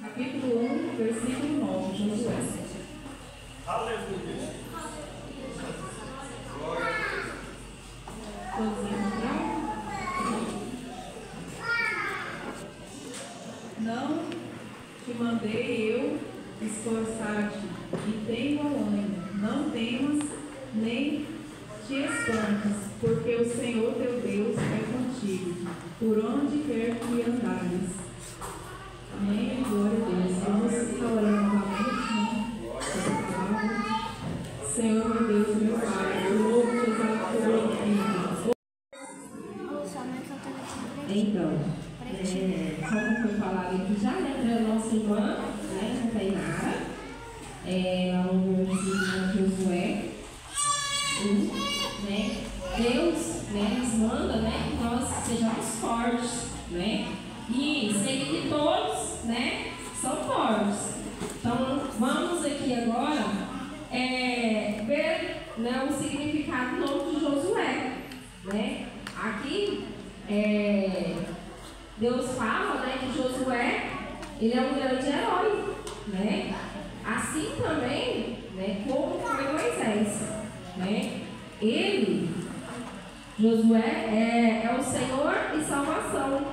capítulo 1, versículo 9, Josué. Aleluia. Todos encontraram? Não te mandei eu esforçar-te, e tenha ânimo, não temas, nem te espantes, porque o Senhor teu Deus é contigo, por onde quer que andares. Amém? Glória a Deus. Vamos estar orando novamente, né? Senhor, meu Deus, meu Pai, eu louvo e exalto o teu nome. Então, como foi falado aqui já, né, pela nossa irmã, né, a Tainara, lá no versículo de Josué, né, Deus, né, nos manda, né, que nós sejamos fortes, né, e sei que todos, né, são fortes. Então, vamos aqui agora ver, né, o significado do nome de Josué, né, aqui, Deus fala, né, que Josué, ele é um grande herói, né? Assim também, né, como foi Moisés, né? Ele, Josué, é o Senhor e salvação,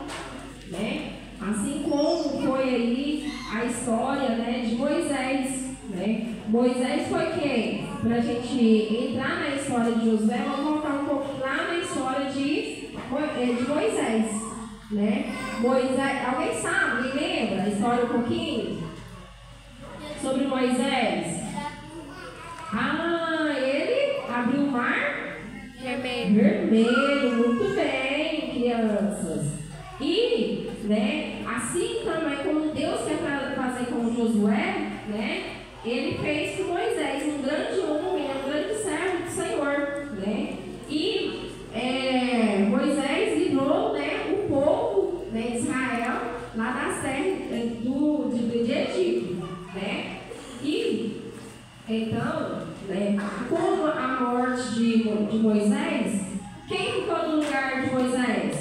né? Assim como foi aí a história, né, de Moisés, né? Moisés foi quem? Para a gente entrar na história de Josué, vamos voltar um pouco lá na história de Moisés, né? Moisés, alguém sabe, alguém lembra a história um pouquinho? Sobre Moisés? Ele abriu o mar vermelho, muito bem, crianças. E, né, assim também como Deus quer fazer com Josué, né, ele fez com Moisés, um grande homem, um grande servo do Senhor, né? E Moisés livrou, né, o povo, né, de Israel lá das terras de Egito, né? E então, né, como a morte de Moisés, quem ficou no lugar de Moisés?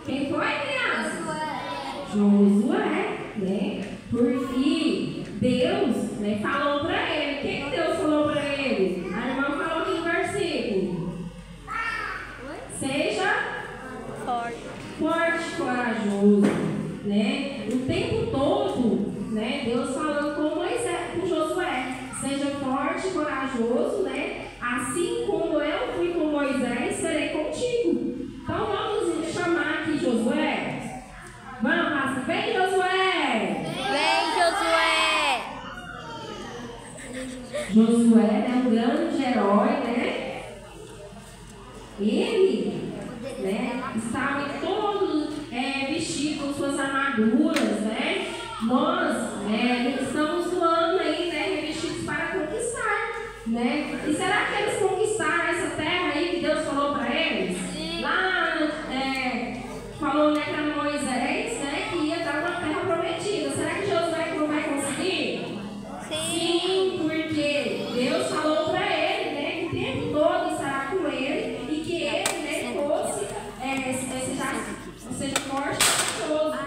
Quem foi, criança? Josué, né? Porque Deus, né, falou para ele. O que Deus falou para ele? A irmã falou aqui no versículo. Seja forte, corajoso, né? O tempo todo, né? Deus falando com Moisés, com Josué. Seja forte, corajoso, né? Assim como eu fui com Moisés, serei contigo. Então vamos chamar aqui Josué. Vamos, vem Josué! Vem, Josué! Josué é um grande herói, né? Ele, né, estava todos vestidos com suas armaduras, né? Nós estamos no ano aí, né, revestidos para conquistar, né? E será que eles conquistaram essa terra aí que Deus falou para eles? Sim. Lá, falou, né, para Moisés, né, que ia dar uma terra prometida. Será que Josué não vai conseguir? Sim, porque Deus falou para ele, né, que o tempo todo estará com ele e que ele, né, seja forte e corajoso,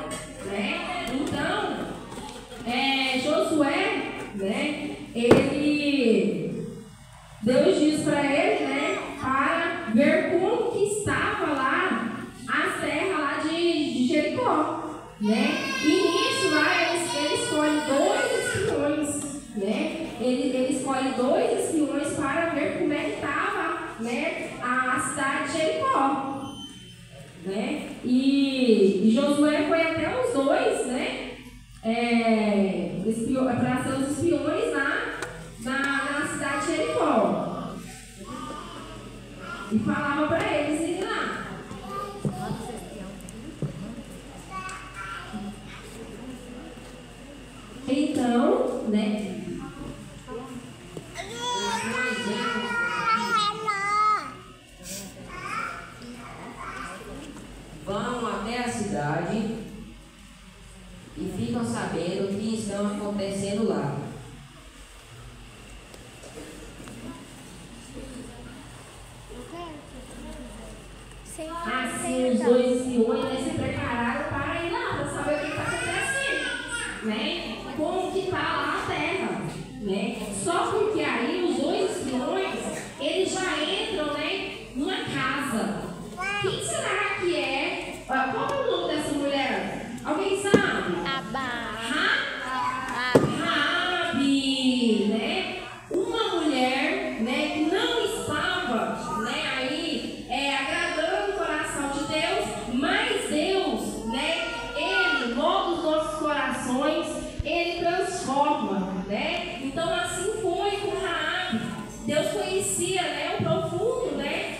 né? Então, Josué, né, Deus diz para ele, né, para ver como que estava lá a terra lá de Jericó, né? E nisso lá ele escolhe 2 espiões, né? Ele escolhe 2 espiões para ver como é que estava, né, a cidade de Jericó, né? E Josué foi até os 2, né? Para ser os espiões lá na cidade de Jericó. E falava para eles irem lá. Então, né? Vão até a cidade e ficam sabendo o que estão acontecendo lá. Assim, os 2 espiões se prepararam para ir lá, para saber o que está acontecendo. forma, né? Então assim foi com Raabe. Deus conhecia, né, o profundo, né,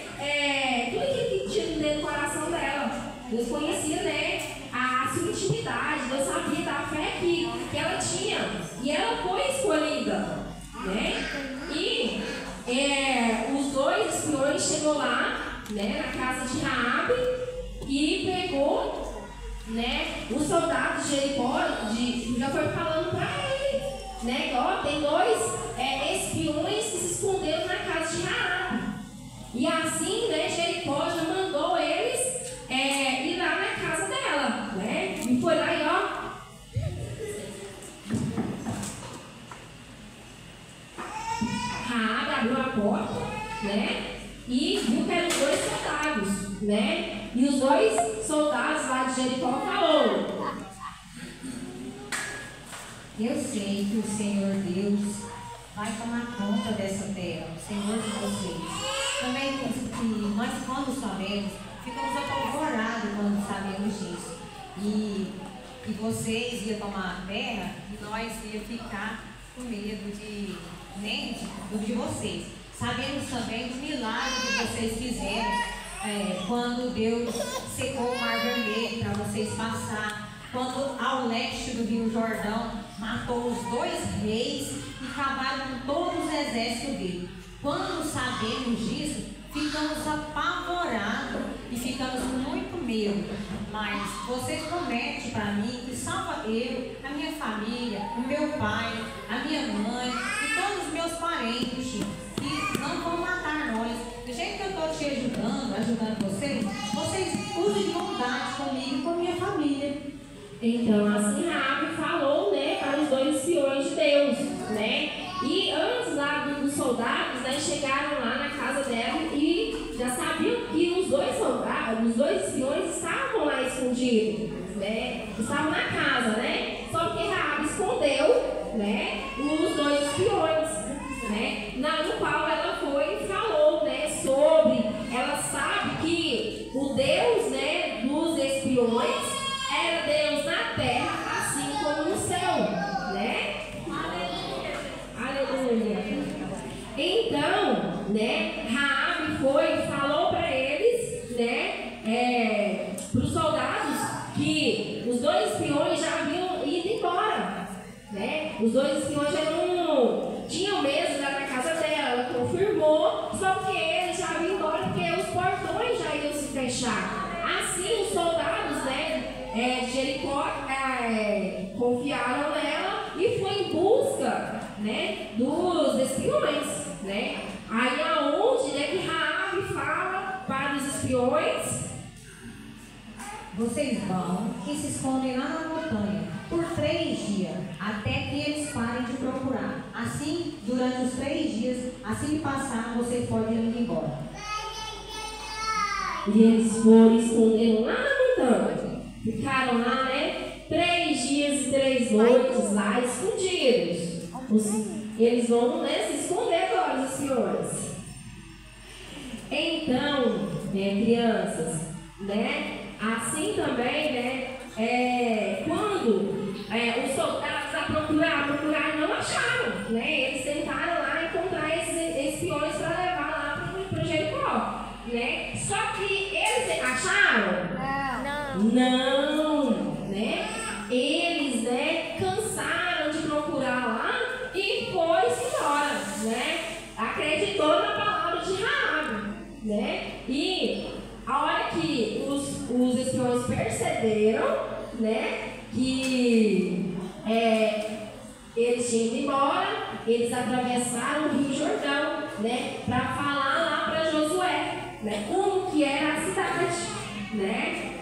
tudo aquilo que tinha dentro do coração dela. Deus conhecia, né, a sua intimidade. Deus sabia da fé que ela tinha. E ela foi escolhida, né? E os dois espiões chegou lá, né, na casa de Raabe e pegou, né, os soldados de Jericó, já foi falando para ele, né, ó, tem dois espiões que se esconderam na casa de Raabe. E assim, né, Jericó já mandou eles ir lá na casa dela, né, e foi lá e ó, Raabe abriu a porta, né, e viu que eram dois soldados, né, e os dois soldados lá de Jericó falou: eu sei que o Senhor Deus vai tomar conta dessa terra, o Senhor de vocês. Também que nós, quando sabemos, ficamos apavorados quando sabemos disso. E vocês iam tomar a terra e nós ia ficar com medo de vocês. Sabemos também do milagre que vocês fizeram quando Deus secou o Mar Vermelho para vocês passar. Quando ao leste do Rio Jordão matou os dois reis e acabaram com todos os exércitos dele. Quando sabemos disso, ficamos apavorados e ficamos com muito medo. Mas vocês prometem para mim que salva eu, a minha família, o meu pai, a minha mãe e todos os meus parentes, que não vão matar nós. Do jeito que eu estou te ajudando vocês usem de bondade comigo e com a minha família. Então, assim, Raabe falou, né, para os dois espiões de Deus, né? E antes lá dos soldados, né, chegaram lá na casa dela e já sabiam que os dois soldados, os dois espiões estavam lá escondidos, né? Estavam na casa, né? Só que Raabe escondeu, né, os dois espiões, né? No qual ela foi e falou, né, sobre, ela sabe que o Deus, né, dos espiões era Deus na terra, assim como no céu, né? Aleluia. Então, né, Raabe foi e falou para eles, né, para os soldados, que os dois espiões já haviam ido embora, né? Os dois espiões já não tinham medo lá na casa dela, ela confirmou, só que eles já haviam ido embora porque os portões já iam se fechar. Assim, os soldados, né, de Jericó confiaram nela e foi em busca, né, dos espiões, né? Aí aonde, né, que Raabe fala para os espiões: vocês vão e se escondem lá na montanha por 3 dias, até que eles parem de procurar. Assim, durante os 3 dias, assim que passar, vocês podem ir embora. E eles foram e esconderam lá na montanha. Ficaram lá, né, 3 dias e 3 noites lá escondidos. Eles vão, né, se esconder agora, os espiões. Então, crianças, né, assim também, né, quando os soldados a procurar não acharam, né, eles tentaram lá encontrar esses espiões para levar lá para Jericó, né, só que eles acharam? Não, né, eles, né, cansaram de procurar lá e foi-se embora, né, acreditou na palavra de Raabe, né, e a hora que os espiões perceberam, né, que eles tinham ido embora, eles atravessaram o Rio Jordão, né, para falar lá para Josué, né, como que era a cidade, né,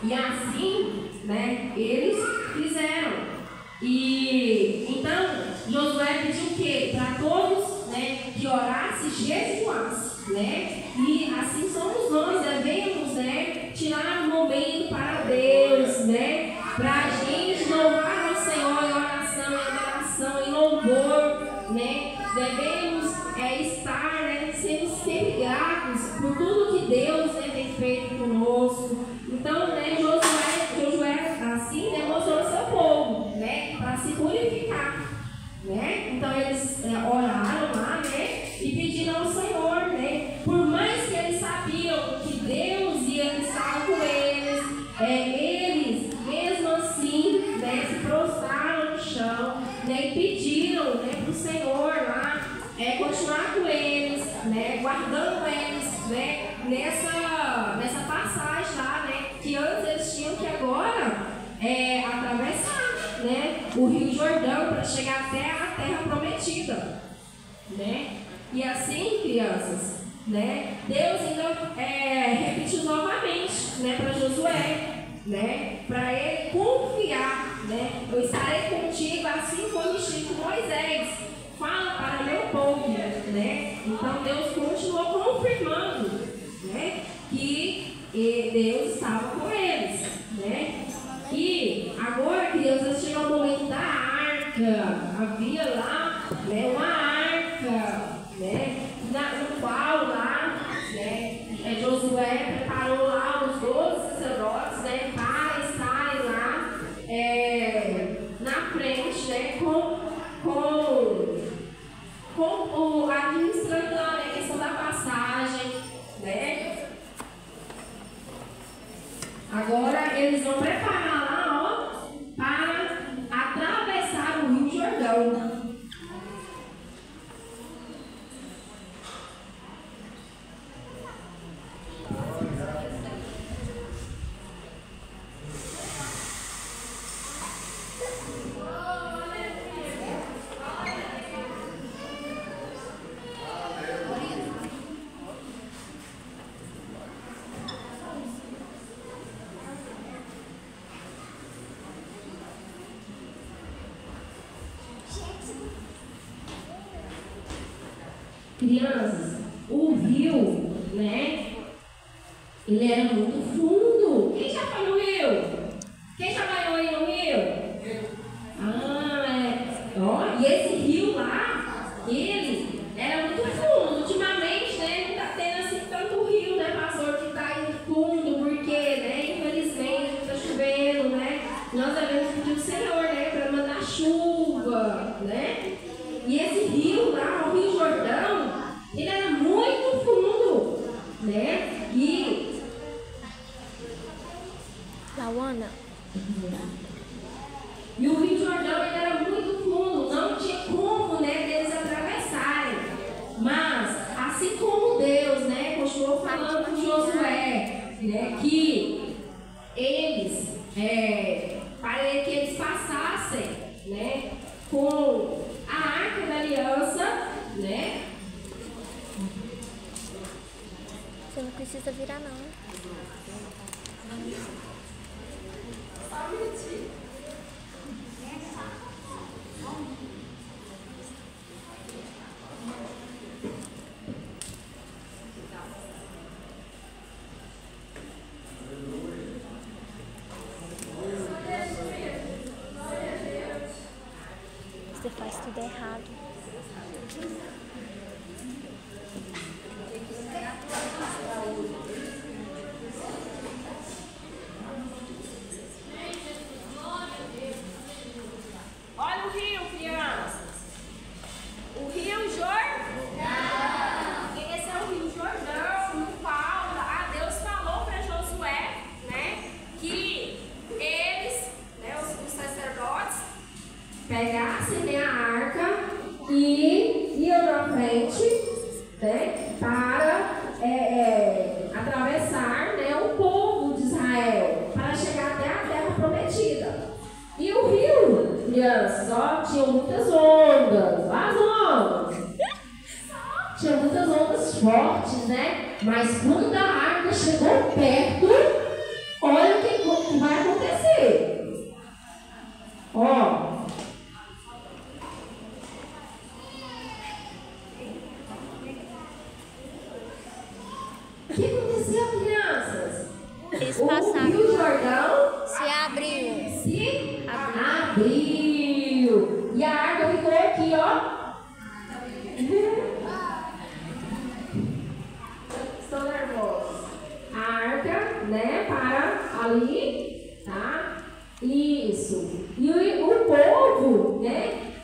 e assim, né, eles fizeram. E então Josué pediu o quê? Para todos, né, que orasse, jejuasse, né, e assim somos nós, devemos, né, tirar um momento para Deus, né, para a gente louvar ao Senhor em oração, em adoração, em louvor, né, devemos estar, né, sendo sempre gratos por tudo que Deus, né, tem feito conosco. Então, né, Josué assim demonstrou ao seu povo, né, para se purificar. e pedindo ao Senhor, né? Por mais que eles sabiam que Deus ia estar com eles, eles, mesmo assim, né, se prostraram no chão, né, e pediram, né, para o Senhor lá continuar com eles, né, guardando eles, né, nessa passagem lá, né, que antes eles tinham que agora atravessar, né, o Rio Jordão para chegar até a terra prometida, né? E assim, crianças, né, Deus então repetiu novamente, né, para Josué, né, para ele confiar, né, eu estarei contigo assim como estive com Moisés, fala para meu povo, né? Então Deus continuou confirmando, né, que Deus estava com eles, né? E agora, crianças, chega o momento da arca. Havia lá, né, uma arca, né, no qual lá, né, Josué preparou lá os 12 sacerdotes, né, para estarem lá na frente, né, administrando a questão da passagem, né? Agora eles vão preparar lá, ó, para atravessar o Rio Jordão. Crianças, o rio, né, ele era muito fundo. Quem já foi no rio? Quem já banhou aí no rio? Ó, e esse rio lá, ele era muito fundo. Ultimamente, né, não está tendo assim tanto rio, né, pastor, que está indo fundo, porque, né, infelizmente, está chovendo, né, nós devemos pedir ao Senhor, né, para mandar chuva, né. E esse rio lá, o Rio Jordão, ele era muito fundo, né? E Lauana. E o Rio Jordão ele era muito fundo, não tinha como, né, deles atravessarem. Mas, assim como Deus, né, continuou falando com Josué, né, que eles, para que eles passassem, né, com a Arca da Aliança, né? Você não precisa virar, não. Só um minutinho. Você faz tudo errado. Olha o rio, crianças. O Rio Jordão. Esse é o Rio Jordão, no qual Deus falou para Josué, né, que eles, né, os sacerdotes, pegassem, né, a arca e iam na frente, né, para atravessar, né, o povo de Israel para chegar até a terra prometida. E o rio, crianças, ó, tinha muitas ondas, as ondas. Tinha muitas ondas fortes, né? Mas quando a arca chegou perto, olha o que vai acontecer. Ó. O que aconteceu, crianças? Eles passaram. O Rio Jordão Se abriu. Abriu. E a arca ficou aqui, ó. Estou nervosa. A arca, né, para ali, tá? Isso. E o povo, né?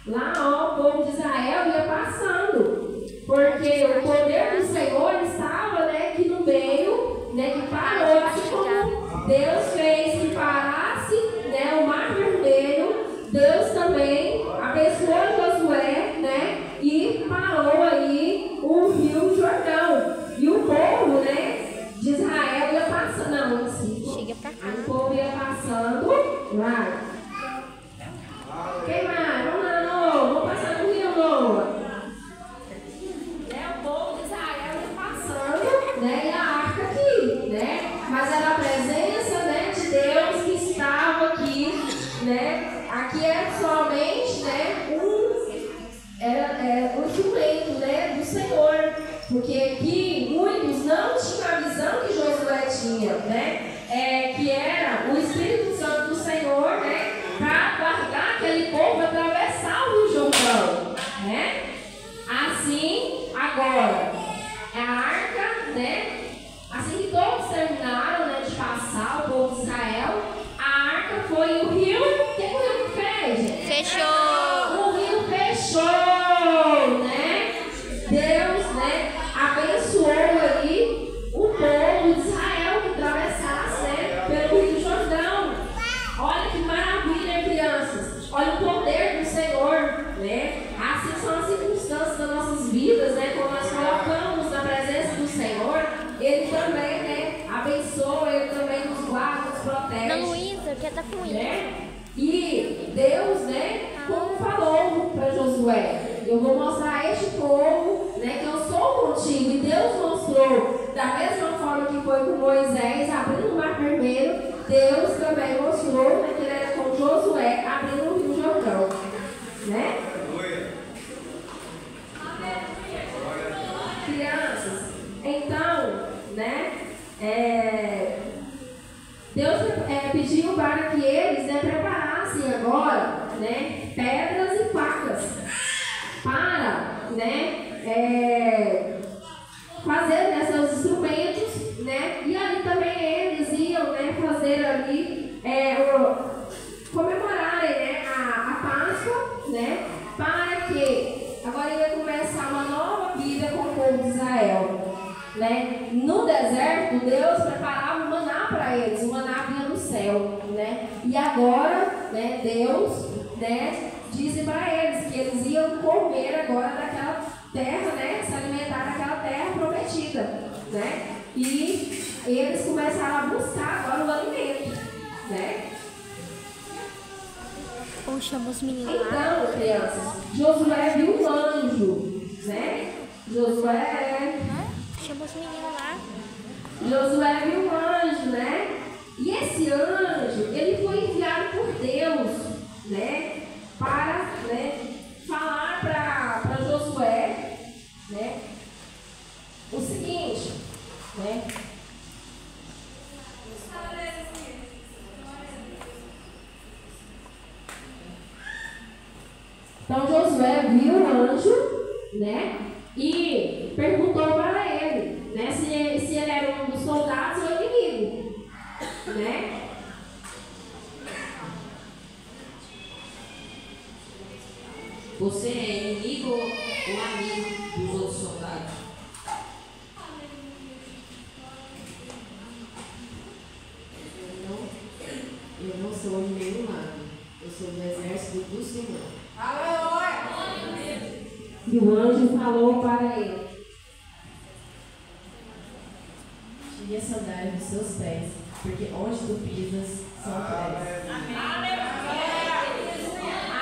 Lá, ó, o povo de Israel ia passando. porque o poder do Senhor estava, né, aqui no meio, né, que parou, assim como Deus fez que parasse, né, o Mar Vermelho, Deus também abençoou Josué, né, e parou aí o Rio Jordão. E o povo, né, de Israel ia passando, não, assim, Chega pra cá. o povo ia passando, vai. Quem mais? Vamos lá, Noah, vamos passar no Rio, Noah. O povo de Israel ia passando, né, e a arca aqui, né, mas era a presença, né, de Deus que estava aqui, né, aqui é somente, né, um instrumento, né, do Senhor, porque aqui muitos não tinham a visão que Josué tinha, né, que era o Espírito Santo do Senhor, né, para guardar aquele povo atravessar o Rio Jordão, né. Assim, agora, a arca, né, assim que todos terminaram, né, de passar, o povo de Israel, a arca foi o rio, o que o rio fez, gente? Fechou. O rio fechou, né? Deus, né, abençoou ali o povo de Israel que atravessasse, né, pelo Rio Jordão. Olha que maravilha, crianças. Olha o poder do Senhor, né? Assim são as circunstâncias das nossas vidas, né? Quando nós colocamos na presença do Senhor, Ele também, né, abençoa, Ele também nos guarda, nos protege. Ana Luísa, quer estar com Né? E Deus, né, como falou para Josué, eu vou mostrar a este povo, né, que eu sou contigo. E Deus mostrou, da mesma forma que foi com Moisés, abrindo o Mar Vermelho, Deus também mostrou, né, que ele era com Josué, abrindo o Rio Jordão. Né? Crianças, então, né, Deus pediu para que eles, né, preparassem agora, né, pedras e facas para, né, fazer, né, seus instrumentos, né, e ali também eles iam, né, fazer ali, comemorarem, né, a Páscoa, né, para que agora ia começar uma nova vida com o povo de Israel. Né? No deserto, Deus preparava o maná para eles, o maná vinha do céu, né? E agora, né, Deus, né, disse para eles que eles iam comer agora daquela terra, né, se alimentar daquela terra prometida, né? E eles começaram a buscar agora o alimento, né? Ou chama os meninos lá. Então, crianças, Josué viu um anjo, né? Josué Chama os meninos lá. Josué viu um anjo, né? E esse anjo, ele foi enviado por Deus, né? Para, né, falar para Josué, né, o seguinte, né? Então Josué viu o anjo, né? E perguntou para ele, né, se ele era um dos soldados ou inimigo, né? Você é inimigo ou amigo dos outros soldados? Eu não sou de nenhum lado. Eu sou do exército do Senhor. E o anjo falou para ele: tire a sandália dos seus pés, porque onde tu pisas são pés.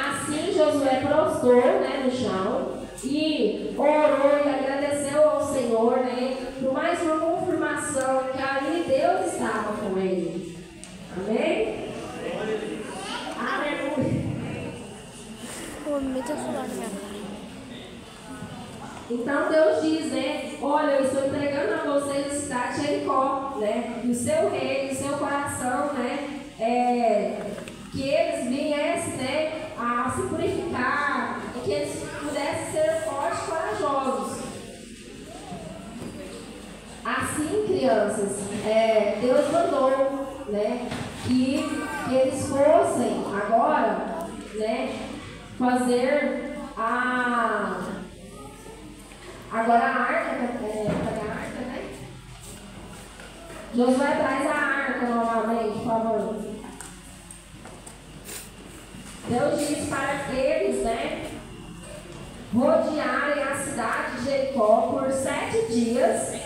Assim Josué prostrou, né, no chão e orou e agradeceu ao Senhor, né, por mais uma confirmação que ali Deus estava com ele. Amém? Aleluia. Muito celular na minha cara. Então Deus diz, né, olha, eu estou entregando a vocês a cidade de Jericó, né, e o seu rei, o seu coração, né, que eles viessem, né, a se purificar, e que eles pudessem ser fortes e corajosos. Assim, crianças, Deus mandou, né, que eles fossem agora, né, fazer Agora a arca, cadê a arca, né? Josué traz a arca novamente, por favor. Deus diz para eles, né? Rodearem a cidade de Jericó por 7 dias.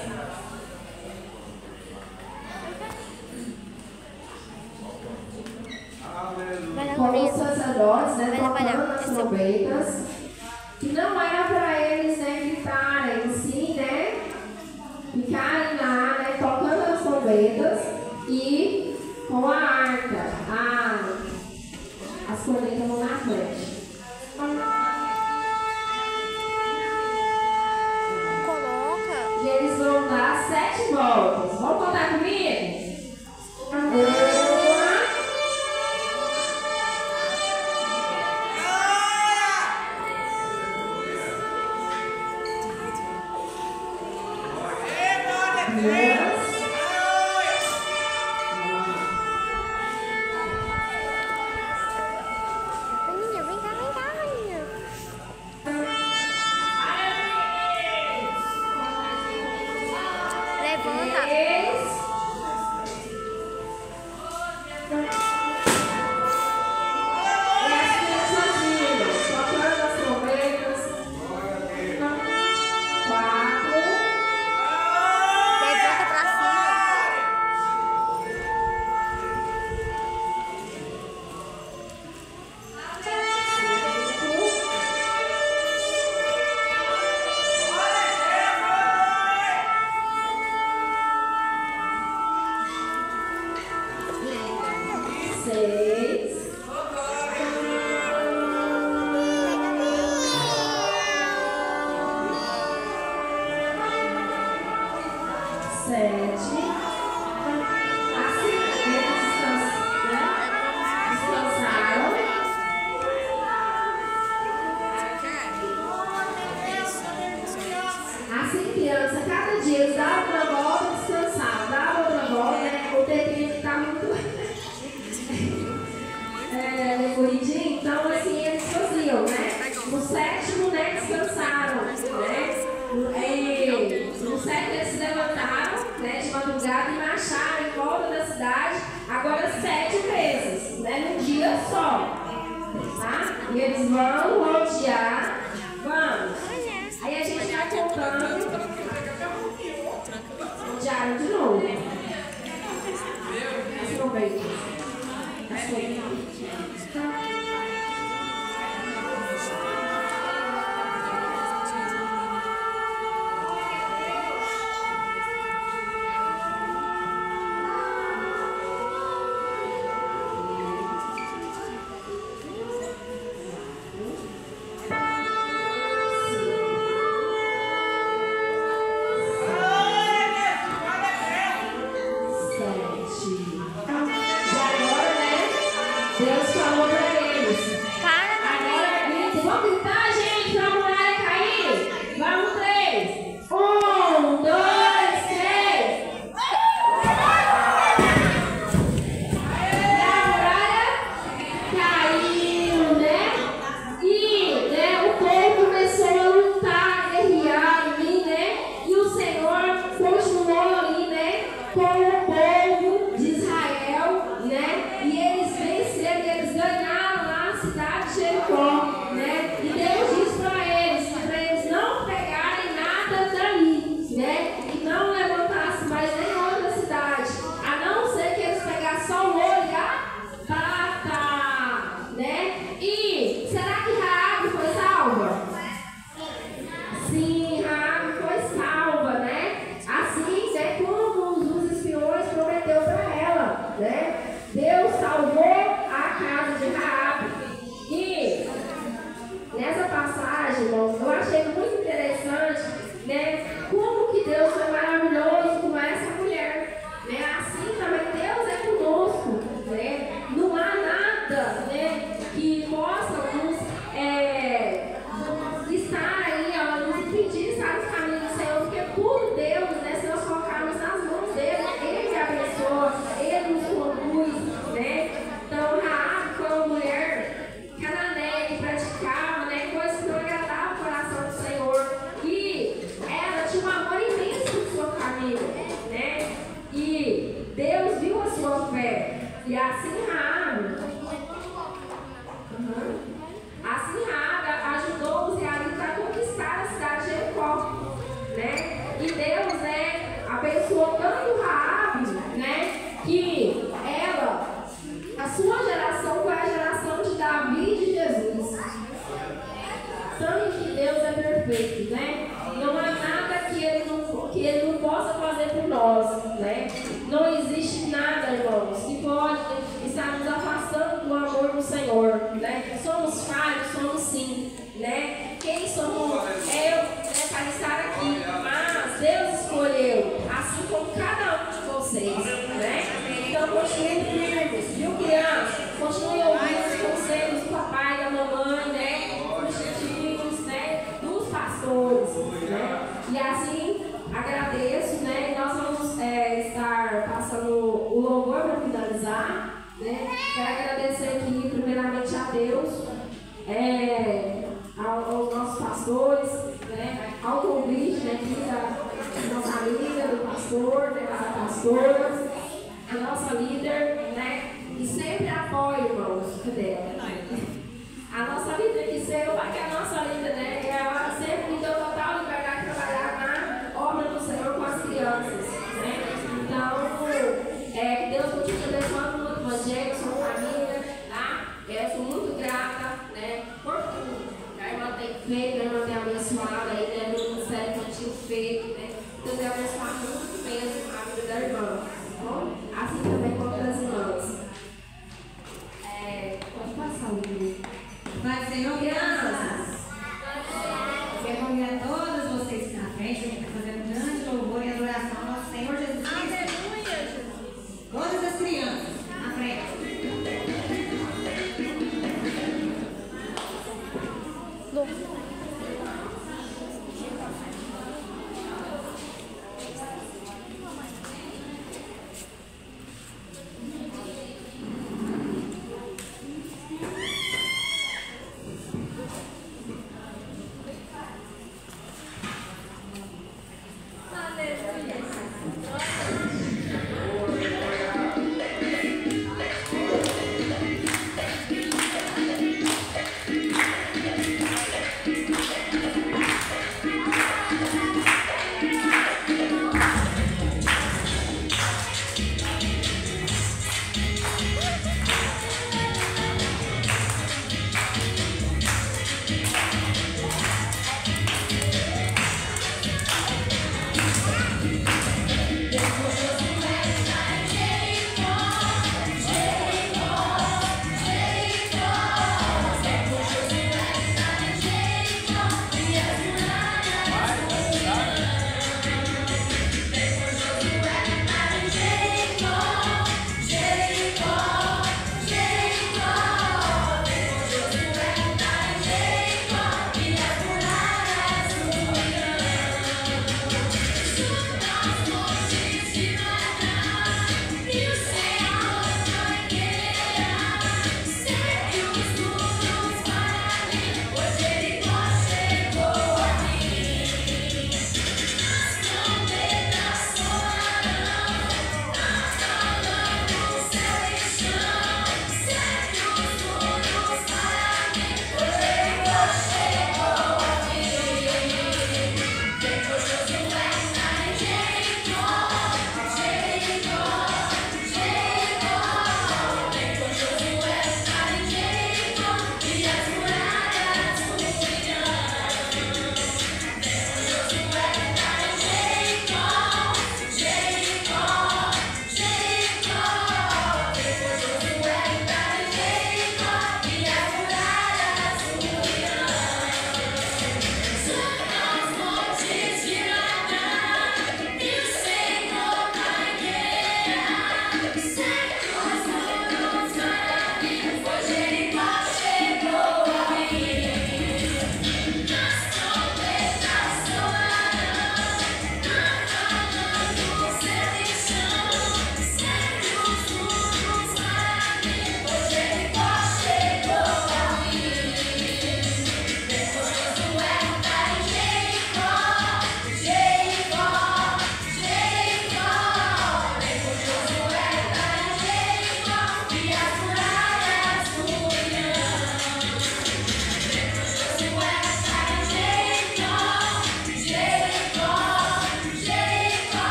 Com os sacerdotes, né? Tocando as trombetas. Que não era para eles, né? Gritarem, sim, né? Ficarem lá, né? Tocando as trombetas e com a arca. As cornetas vão na frente. E eles vão dar 7 voltas. Vamos contar comigo? 1, 2. Ele nos conduz, né? Então, Raab foi uma mulher perfeito, né? Não há nada que ele não possa fazer por nós, né? Não existe nada, irmãos, que pode estar nos afastando do amor do Senhor, né? Somos falhos, somos sim, né? Quem somos eu, né, para estar aqui, mas Deus escolheu, assim como cada um de vocês, né? Então continuem firmes, viu, criança? Continuem ouvindo os conselhos do papai, da mamãe, né? Dos tios, né? Dos pastores, né? E assim, agradeço, né? E nós vamos estar passando o louvor para finalizar, né? Quero agradecer aqui, primeiramente, a Deus, aos nossos pastores, né? Ao convite, né? Da nossa amiga, do pastor, né? Da pastora, a nossa líder, né? E sempre apoio, irmãos. Cadê? A nossa líder que seu, que a nossa líder, né? Ela sempre me deu total liberdade de trabalhar na obra do Senhor com as crianças, né? Então, que Deus continue abençoando muito o Evangelho, sua família, tá? Eu sou muito grata, né? Por tudo. A irmã tem feito, a irmã tem abençoado aí, né? No ministério infantil feito, né? Deus vai abençoar muito mesmo a vida da irmã, tá bom? Assim também como das irmãs. Pode passar o livro. Pai do Senhor, crianças. Quero convidar todas vocês aqui na frente, a gente vai fazer um grande louvor e adoração ao nosso Senhor Jesus Cristo. Aleluia, Jesus. Todas as crianças, na frente.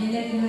Ele é grande.